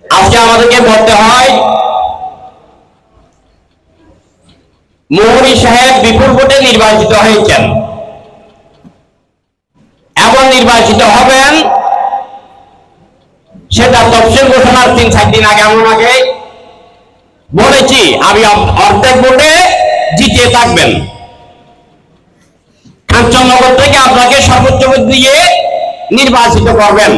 আজকে আমাদেরকে বলতে হয় মৌলী সাহেব বিপুল ভোটে নির্বাচিত হয়েছেন এবং নির্বাচিত হবেন সেটা তফসিল ঘোষণার 3-4 দিন আগে আমাকে বলেছি আমি অর্ধেক ভোটে জিতিয়ে থাকবেন। কাঞ্চননগর থেকে আপনাকে সর্বোচ্চ ভোট দিয়ে নির্বাচিত করবেন।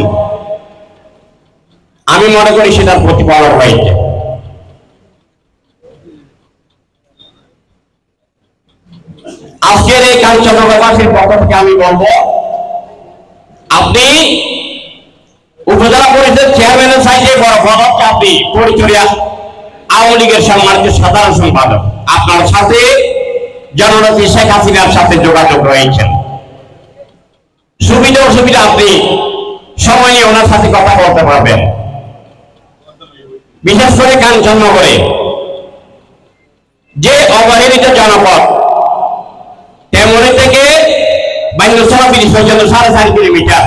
আমি মনে করি সেটার প্রতিফলন হয়েছে। আজকের এই কাঞ্চননগরবাসীর পক্ষ থেকে আমি বলবো, আপনি উপজেলা পরিষদ চেয়ারম্যানের সাইডে বড় পদ হচ্ছে আপনি পরিচর্যা আওয়ামী লীগের সম্মানিত সাধারণ সম্পাদক। আপনার সাথে জননেত্রী শেখ হাসিনার সাথে যোগাযোগ রয়েছেন, সুবিধা অসুবিধা আপনি সময় নিয়ে ওনার সাথে কথা বলতে পারবেন। বিশেষ করে কাঞ্চননগরে যে অবহেলিত জনপদ তেমনি থেকে বান্যসভা ব্রিজ পর্যন্ত 4.5 কিলোমিটার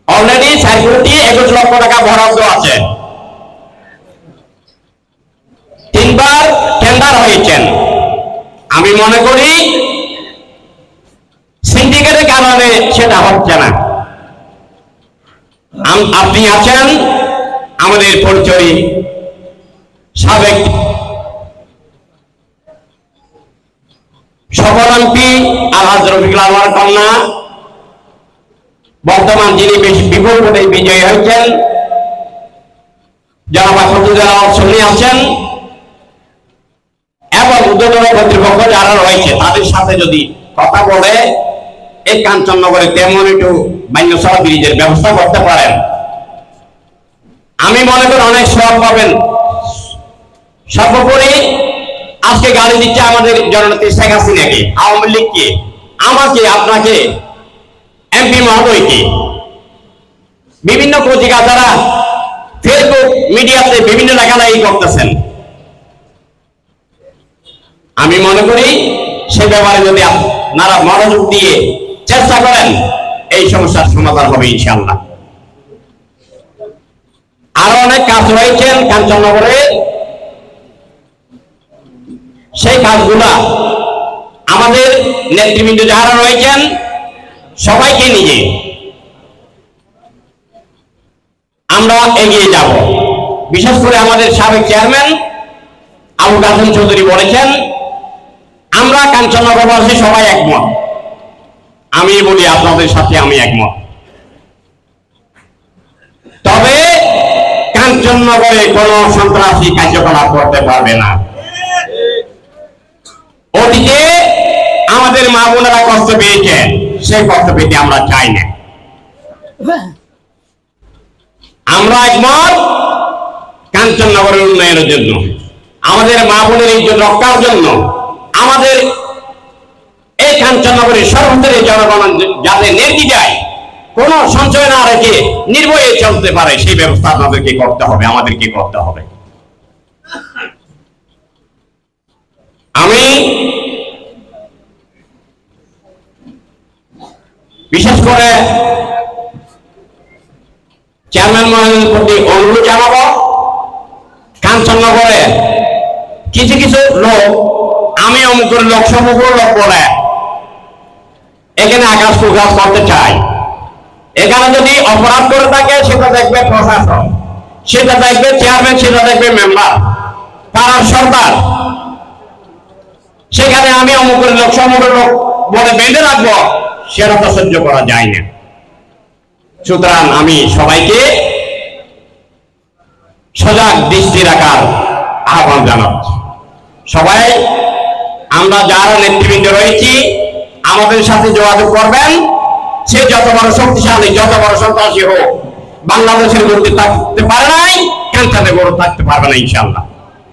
অলরেডি 4 কোটি 21 লক্ষ টাকা বরাদ্দ আছে। 3বার টেন্ডার হয়েছেন। আমি মনে করি সিন্ডিকেটের কারণে সেটা হচ্ছে না। আপনি আছেন আমাদের পরিচয় সাবেক সফল এমপি আলহাজ রফিকুল আনোয়ার কন্যা, বর্তমান যিনি বিপুল ভোটে বিজয়ী হয়েছেন জনাব আসাদুজ্জামান আছেন এবং উদ্যোগী কর্তৃপক্ষ যারা রয়েছে তাদের সাথে যদি কথা বলে এই কাঞ্চননগরে তেমন একটু বান্যসভা ব্রিজের ব্যবস্থা করতে পারেন, আমি মনে করি অনেক সব পাবেন। সর্বোপরি আজকে গালি দিচ্ছে আমাদের জননেত্রী শেখ হাসিনাকে, আওয়ামী লীগকে, আমাকে, আপনাকে, এমপি মহোদয়কে, বিভিন্ন পত্রিকা যারা ফেসবুক মিডিয়াতে বিভিন্ন লেখালেখি করতেছেন। আমি মনে করি সে ব্যাপারে যদি আপনারা মনোযোগ দিয়ে চেষ্টা করেন এই সমস্যার সমাধান হবে ইনশাআল্লাহ। আরো অনেক কাজ রয়েছেন কাঞ্চননগরে, সেই কাজগুলা আমাদের নেতৃবৃন্দ যারা রয়েছেন সবাইকে নিয়ে আমরা এগিয়ে যাব। বিশেষ করে আমাদের সাবেক চেয়ারম্যান আবু কাসেম চৌধুরী বলেছেন আমরা কাঞ্চননগরবাসী সবাই একমত। আমি বলি আপনাদের সাথে আমি একমত। তবে কাঞ্চননগরে কোন সন্ত্রাসী কার্যকলাপ করতে পারবে না। অতীতে আমাদের মা বোনেরা কষ্ট পেয়েছেন, সেই কষ্ট পেতে আমরা চাই না। আমরা একমত কাঞ্চননগরের উন্নয়নের জন্য, আমাদের মা বোনের ইজ্জত রক্ষার জন্য, আমাদের এই কাঞ্চননগরের সর্বস্তরের জনগণ যাতে নির্দ্বিধায় কোন সঞ্চয় না রেখে নির্ভয়ে চলতে পারে সেই ব্যবস্থা আপনাদেরকে করতে হবে, আমাদেরকে করতে হবে। আমি বিশেষ করে চেয়ারম্যান মহোদয়ের প্রতি অনুরোধ জানাবো, কাঞ্চননগরে কিছু কিছু লোক, আমি অমুকের লোক সমগ্র লোক বলে এখানে আকাশ প্রকাশ করতে চাই। এখানে যদি অপরাধ করে থাকে সেটা দেখবে প্রশাসন, সেটা দেখবে চেয়ারম্যান, সেটা দেখবে মেম্বার, পাড়ার সরকার। সেখানে আমি অমুকের লোক সমগ্র লোক বলে বেঁধে রাখবো, সেটা তো সহ্য করা যায় না। সুতরাং আমি সবাইকে সজাগ দৃষ্টি রাখার আহ্বান জানাচ্ছি। সবাই আমরা যারা নেতৃবৃন্দ রয়েছি আমাদের সাথে যোগাযোগ করবেন। সে যত বড় শক্তিশালী, যত বড় সন্ত্রাসী হোক, বাংলাদেশের মধ্যে থাকতে পারে নাই, কাঞ্চননগরে থাকতে পারবে না ইনশাআল্লাহ।